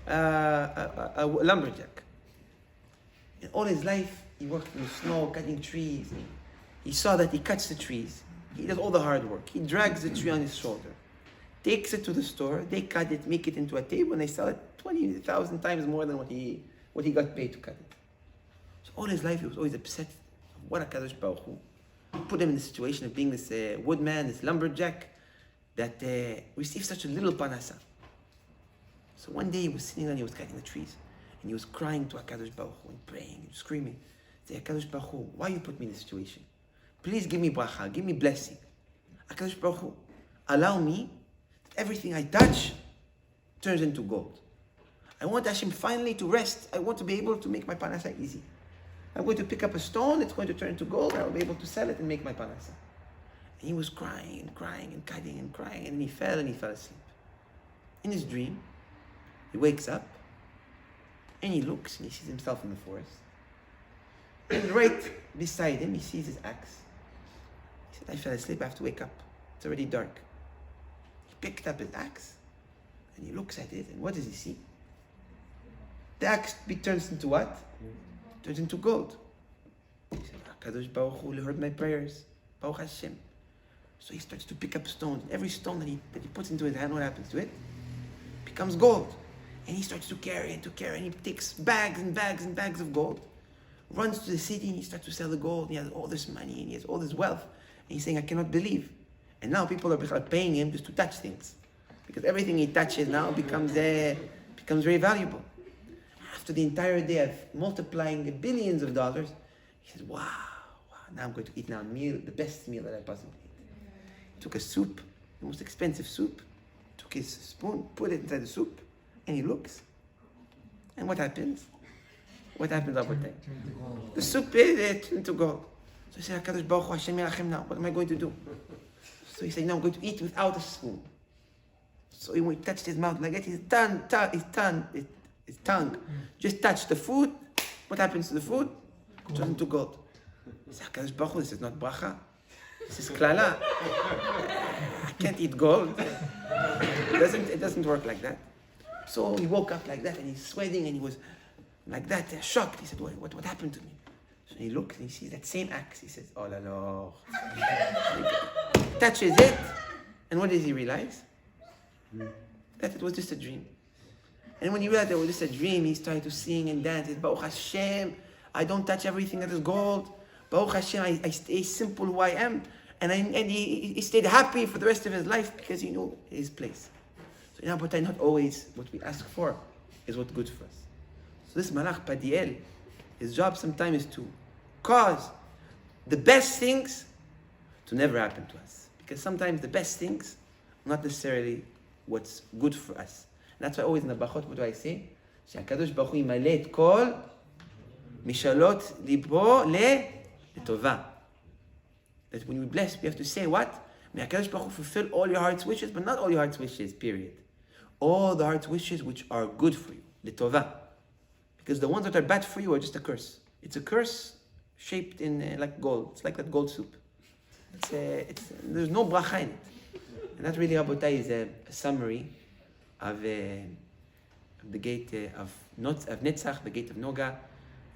A lumberjack. And all his life, he worked in the snow, cutting trees. He saw that he cuts the trees. He does all the hard work. He drags the tree on his shoulder, takes it to the store, they cut it, make it into a table, and they sell it 20,000 times more than what he got paid to cut it. So all his life he was always upset of what HaKadosh Baruch Hu put him in the situation of being this woodman, this lumberjack, that received such a little parasha. So one day he was sitting there and he was cutting the trees, and he was crying to HaKadosh Baruch Hu and praying and screaming, saying, HaKadosh Baruch Hu, why you put me in this situation? Please give me bracha, give me blessing. HaKadosh Baruch Hu, allow me that everything I touch turns into gold. I want Hashem finally to rest. I want to be able to make my parasha easy. I'm going to pick up a stone, it's going to turn into gold, I'll be able to sell it and make my parasha. And he was crying and crying and cutting and crying, and he fell asleep. In his dream, he wakes up and he looks and he sees himself in the forest. And right beside him, he sees his axe. He said, I fell asleep, I have to wake up. It's already dark. He picked up his axe and he looks at it, and what does he see? The axe turns into what? Turns into gold. He said, HaKadosh Baruch Hu heard my prayers. Baruch Hashem. So he starts to pick up stones. Every stone that he puts into his hand, what happens to it? Becomes gold. And he starts to carry, and he takes bags and bags and bags of gold. Runs to the city and he starts to sell the gold. And he has all this money and he has all this wealth. And he's saying, I cannot believe. And now people are paying him just to touch things. Because everything he touches now becomes very valuable. After the entire day of multiplying billions of dollars, he says, wow, now I'm going to eat now a meal, the best meal that I possibly eat. He took a soup, the most expensive soup, took his spoon, put it inside the soup, and he looks. And what happens? What happens after that? The soup is into gold. So he said, HaKadosh Baruch Hu, Hashem Yerachem now, what am I going to do? So he said, no, I'm going to eat without a spoon. So he touched his mouth like that, his tongue just touched the food. What happens to the food? It turns into gold. He said, HaKadosh Baruch Hu, this is not bracha. This is klala. I can't eat gold. It doesn't work like that. So he woke up like that and he's sweating and he was like that, shocked. He said, what happened to me? So he looks and he sees that same axe. He says, oh la la. He touches it, and what does he realize? That it was just a dream. And when he realized it was just a dream, he started to sing and dance. He said, Baruch Hashem, I don't touch everything that is gold. Baruch Hashem, I stay simple who I am. And he stayed happy for the rest of his life because he knew his place. So not always what we ask for is what's good for us. So this Malach Padiel, his job sometimes is to cause the best things to never happen to us. Because sometimes the best things are not necessarily what's good for us. And that's why always in the Bachot, what do I say? שהקדוש ברוך הוא ימלא את כל משאלות ליבו לטובה. That when we bless, we have to say what? May HaKadosh Baruch Hu fulfill all your heart's wishes, but not all your heart's wishes, period. All the heart's wishes which are good for you, l'tova. Because the ones that are bad for you are just a curse. It's a curse shaped in like gold. It's like that gold soup. There's no bracha in it. And that really, Rabotai, is a summary of the gate of Netzach, the gate of Naga.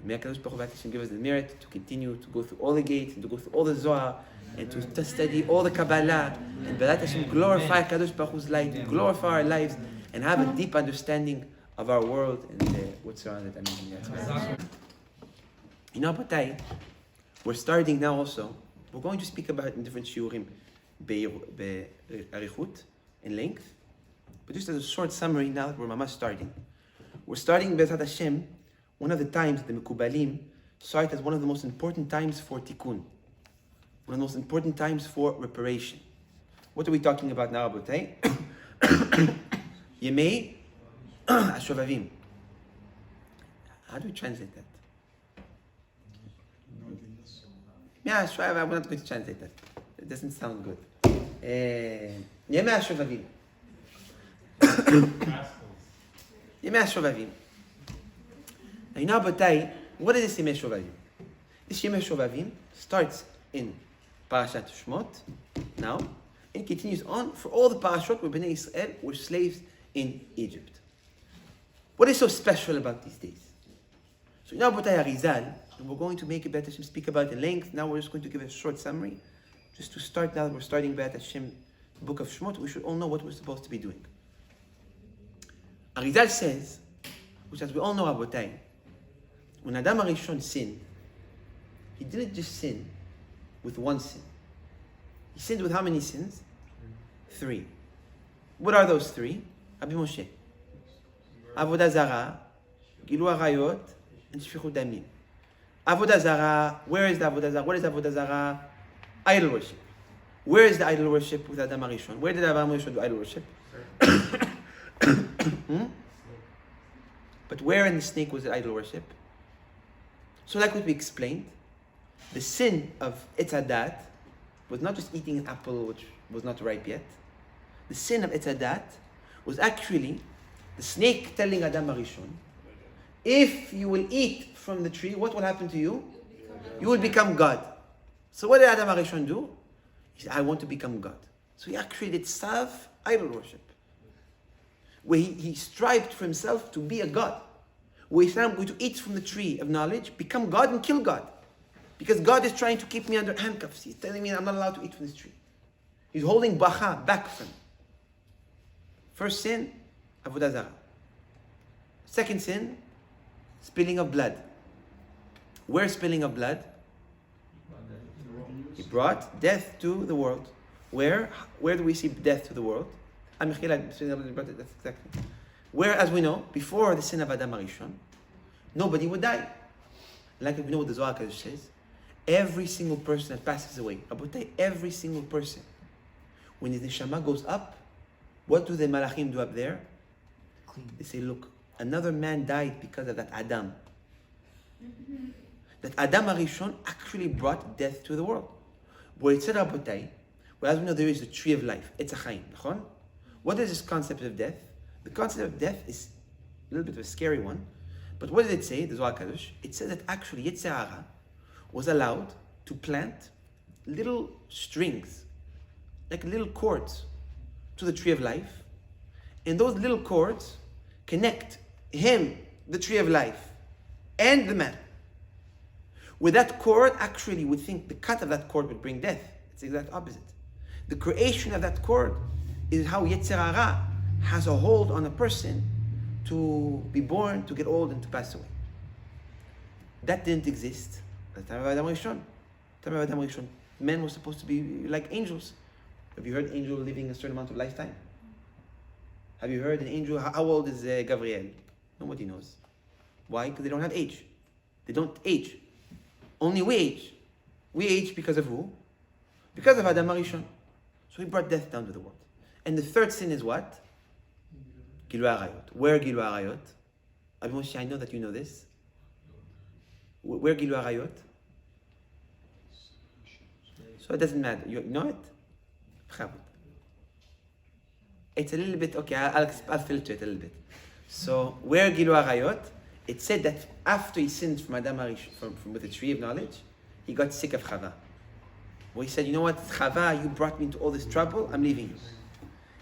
May HaKadosh Baruch Hu give us the merit to continue to go through all the gates and to go through all the Zohar and to study all the Kabbalah and B'ezrat Hashem glorify HaKadosh Baruch Hu's light, glorify our lives and have a deep understanding of our world and what's around it. You know, Rabotai, we're starting now also. We're going to speak about it in different shiurim, be'arichut, in length. But just as a short summary now that we're mamash starting. We're starting B'ezrat Hashem. One of the times the Mekubalim saw it as one of the most important times for tikkun. One of the most important times for reparation. What are we talking about now, Rabotai? Yemei Ashovavim. How do we translate that? Yeah, I'm not going to translate that. It doesn't sound good. Yemei Ashovavim. Yemei Ashovavim. Now, you know, Rabotai, what is this Yemei Shovavim? This Yemei Shovavim starts in Parashat Shmot, now, and continues on for all the Parashot where Bnei Israel were slaves in Egypt. What is so special about these days? So now, Rabotai Arizal, and we're going to make it better, speak about it in length. Now we're just going to give a short summary. Just to start, now that we're starting B'ezrat Hashem, the book of Shmot, we should all know what we're supposed to be doing. Arizal says, which as we all know, Rabotai, when Adam HaRishon sinned, he didn't just sin with one sin. He sinned with how many sins? 3. What are those 3? Rabbi Moshe. Avodah Zarah, Gilu Arayot, and Shfichut Damim. Avodah Zarah, where is the Avodah Zarah? What is Avodah Zarah? Idol worship. Where is the idol worship with Adam HaRishon? Where did Adam HaRishon do idol worship? But where in the snake was it idol worship? So like what we explained, the sin of Etzadat was not just eating an apple which was not ripe yet. The sin of Etzadat was actually the snake telling Adam HaRishon, if you will eat from the tree, what will happen to you? You will become God. So what did Adam HaRishon do? He said, I want to become God. So he actually did serve idol worship, where he strived for himself to be a God. Where he said, I'm going to eat from the tree of knowledge, become God and kill God. Because God is trying to keep me under handcuffs. He's telling me I'm not allowed to eat from this tree. He's holding bracha back from him. First sin, avodah zarah. Second sin, spilling of blood. Where spilling of blood? He brought death to the world. Where do we see death to the world? That's exactly. Where, as we know, before the sin of Adam Arishon, nobody would die. Like we know what the Zohar says, every single person that passes away, every single person, when his neshama goes up, what do the malachim do up there? Clean. They say, look, another man died because of that Adam. That Adam Arishon actually brought death to the world. Where it said, Rabotai, well, as we know, there is the tree of life. It's a chaim. What is this concept of death? The concept of death is a little bit of a scary one. But what did it say, the Zohar Kadosh? It said that actually Yetzer Hara was allowed to plant little strings, like little cords, to the tree of life. And those little cords connect him, the tree of life, and the man. With that cord, actually, we think the cut of that cord would bring death. It's the exact opposite. The creation of that cord is how Yetzer Hara has a hold on a person to be born, to get old, and to pass away. That didn't exist at the time of Adam Rishon. Men were supposed to be like angels. Have you heard angel living a certain amount of lifetime? Have you heard an angel? How old is Gabriel? Nobody knows. Why? Because they don't have age. They don't age. Only we age. We age because of who? Because of Adam Rishon. So he brought death down to the world. And the third sin is what? Gilui Arayot. Where Gilui Arayot? Rabbi Moshe, I know that you know this. Where Gilui Arayot? So it doesn't matter. You know it? It's a little bit, okay, I'll filter it a little bit. So, where Gilui Arayot, it said that after he sinned from Adam Arishon, from with the tree of knowledge, he got sick of Chava. Well, he said, you know what, Chava, you brought me into all this trouble, I'm leaving you.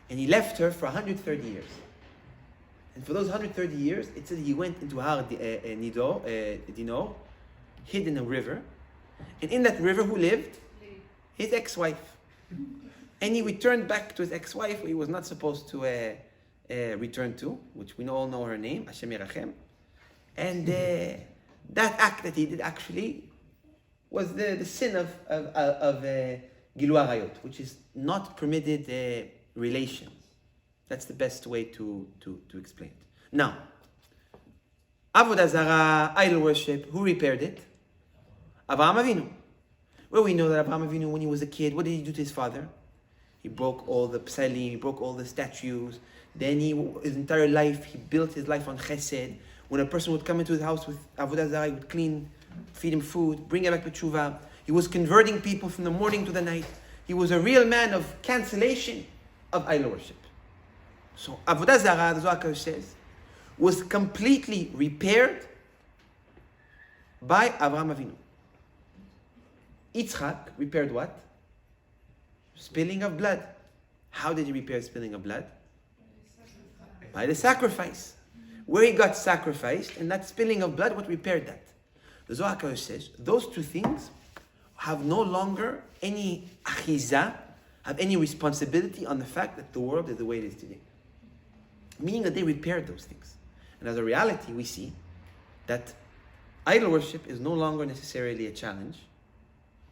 And he left her for 130 years. And for those 130 years, it said he went into Har Dinor, hid in a river. And in that river, who lived? His ex-wife. And he returned back to his ex-wife, who he was not supposed to return to, which we all know her name, Hashem Yerachem. And that act that he did actually was the sin of Gilui Arayot, which is not permitted relation. That's the best way to explain it. Now, Avodah Zarah, idol worship, who repaired it? Avraham Avinu. Well, we know that Avraham Avinu, when he was a kid, what did he do to his father? He broke all the psalim, he broke all the statues. Then his entire life, he built his life on chesed. When a person would come into his house with Avodah Zarah, he would clean, feed him food, bring him back to tshuva. He was converting people from the morning to the night. He was a real man of cancellation of idol worship. So Avodah Zarah, the Zohar says, was completely repaired by Avraham Avinu. Yitzchak repaired what? Spilling of blood. How did he repair spilling of blood? By the sacrifice. Where he got sacrificed, and that spilling of blood, what repaired that? The Zohar says, those two things have no longer any achiza, have any responsibility on the fact that the world is the way it is today. Meaning that they repaired those things. And as a reality, we see that idol worship is no longer necessarily a challenge.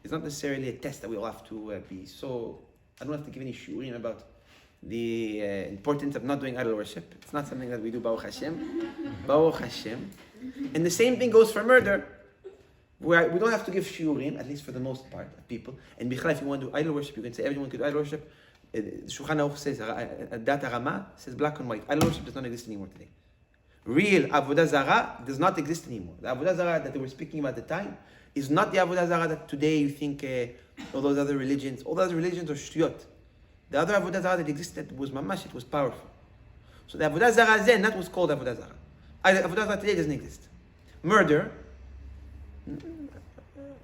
It's not necessarily a test that we all have to be so... I don't have to give any shurim about the importance of not doing idol worship. It's not something that we do, Baruch Hashem. Baruch Hashem. And the same thing goes for murder. Where we don't have to give shurim, at least for the most part of people. And Bichlai, if you want to do idol worship, you can say everyone could do idol worship. Shulchan Aruch says, Dat Rama says black and white. Idol worship does not exist anymore today. Real Avodah Zarah does not exist anymore. The Avodah Zarah that they were speaking about at the time is not the Avodah Zarah that today you think all those other religions are shtuyot. The other Avodah Zarah that existed was mamash, it was powerful. So the Avodah Zarah then, that was called Avodah Zarah. Avodah Zarah today doesn't exist. Murder,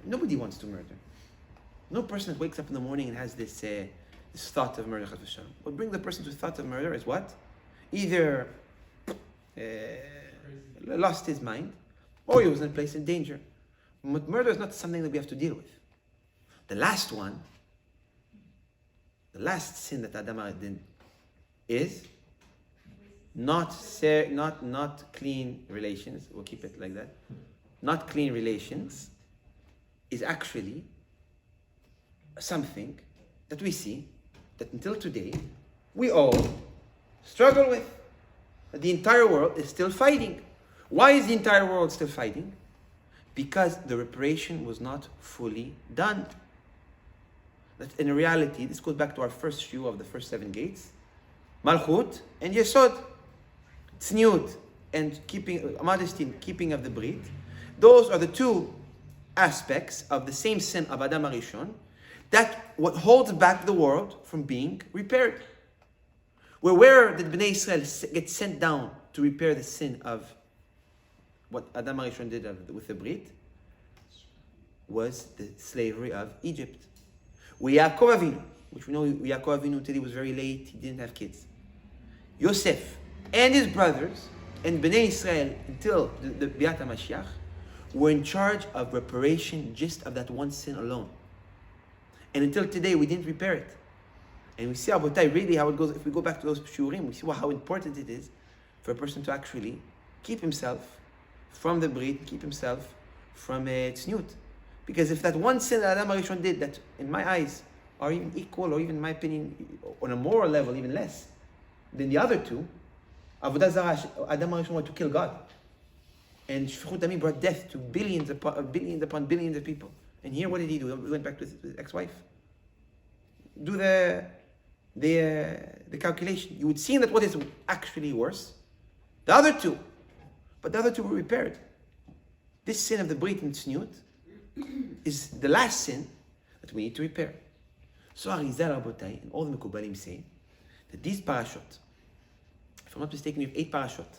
nobody wants to murder. No person that wakes up in the morning and has this thought of murder. What brings the person to the thought of murder is what? Either lost his mind, or he was in a place in danger. But murder is not something that we have to deal with. The last one, The last sin that Adam did is not clean relations. We'll keep it like that. Not clean relations is actually something that we see that until today we all struggle with. That the entire world is still fighting. Why is the entire world still fighting? Because the reparation was not fully done. That in reality, this goes back to our first shiur of the first 7 gates. Malchut and Yesod. Tzniut and keeping modesty and keeping of the brit. Those are the 2 aspects of the same sin of Adam HaRishon that what holds back the world from being repaired. Where did Bnei Israel get sent down to repair the sin of what Adam HaRishon did with the brit? Was the slavery of Egypt. Where Yaakov Avinu, which we know Yaakov Avinu until he was very late, he didn't have kids. Yosef and his brothers and Bnei Israel until the Biat HaMashiach were in charge of reparation just of that one sin alone. And until today we didn't repair it. And we see Abotai really how it goes. If we go back to those shurim, we see how important it is for a person to actually keep himself from the brit, keep himself from tzniut. Because if that one sin that Adam HaRishon did, that in my eyes are even equal, or even in my opinion, on a moral level, even less than the other 2, Avodah Zarah, Adam HaRishon wanted to kill God. And Shfichut Damim brought death to billions upon billions of people. And here, what did he do? He went back to his ex-wife. Do the calculation. You would see that what is actually worse? The other 2. But the other 2 were repaired. This sin of the Brit and Tzniut is the last sin that we need to repair. So Arizal Rabotai and all the Mekubalim say that these parashot, if I'm not mistaken, we have 8 parashot.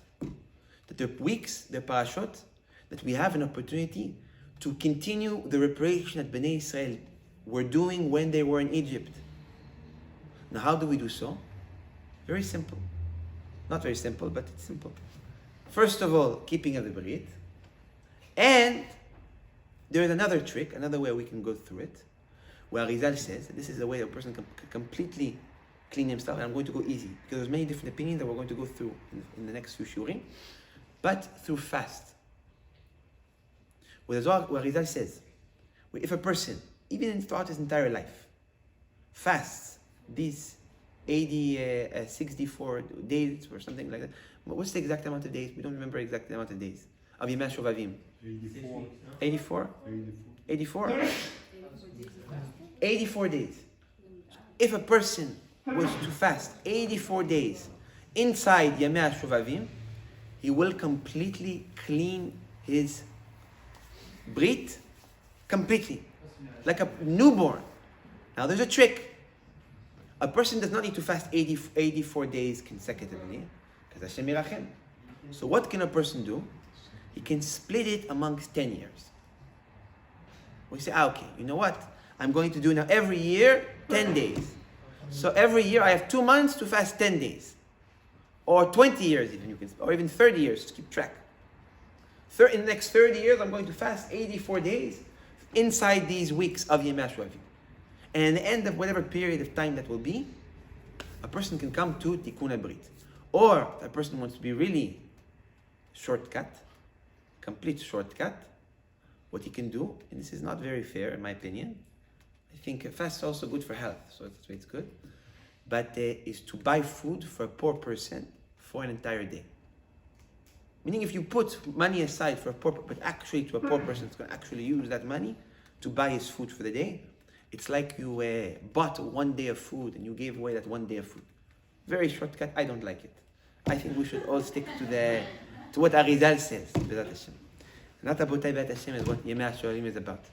That they're weeks, they're parashot, that we have an opportunity to continue the reparation that Bnei Israel were doing when they were in Egypt. Now how do we do so? Very simple. Not very simple, but it's simple. First of all, keeping of the Brit. And there is another trick, another way we can go through it, where Arizal says that this is a way a person can completely clean himself. And I'm going to go easy, because there's many different opinions that we're going to go through in the next few shurim, but through fast. Where Arizal says, if a person, even throughout his entire life, fasts these 64 days or something like that. What's the exact amount of days? We don't remember exact amount of days. Of Yemei Shovavim. 84? 84? 84 days. If a person was to fast 84 days inside Yemei Shovavim, he will completely clean his brit completely. Like a newborn. Now there's a trick. A person does not need to fast 84 days consecutively, because Hashem Yirachem. So what can a person do? He can split it amongst 10 years. We say, okay, you know what? I'm going to do now every year 10 days. So every year I have 2 months to fast 10 days. Or 20 years even, you can, or even 30 years, just keep track. In the next 30 years, I'm going to fast 84 days inside these weeks of Yemei Shovavim. And at the end of whatever period of time that will be, a person can come to Tikkun HaBrit. Or a person wants to be really shortcut, complete shortcut, what he can do, and this is not very fair in my opinion, I think fast is also good for health, so that's why it's good, but is to buy food for a poor person for an entire day. Meaning if you put money aside for a poor, but actually to a poor person who's going to actually use that money to buy his food for the day, it's like you bought 1 day of food and you gave away that 1 day of food. Very shortcut, I don't like it. I think we should all stick to what Arizal says, B'ezrat Hashem. Not Abotai B'ezrat Hashem is what Yemei Shovavim is about.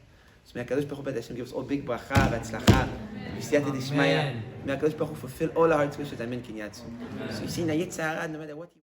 So may HaKadosh Baruch Hu B'ezrat Hashem give us all big bracha, v'atzlacha, v'siyata d'ishmaya. May HaKadosh Baruch Hu fulfill all our heart's wishes. Amen. So you see, no matter what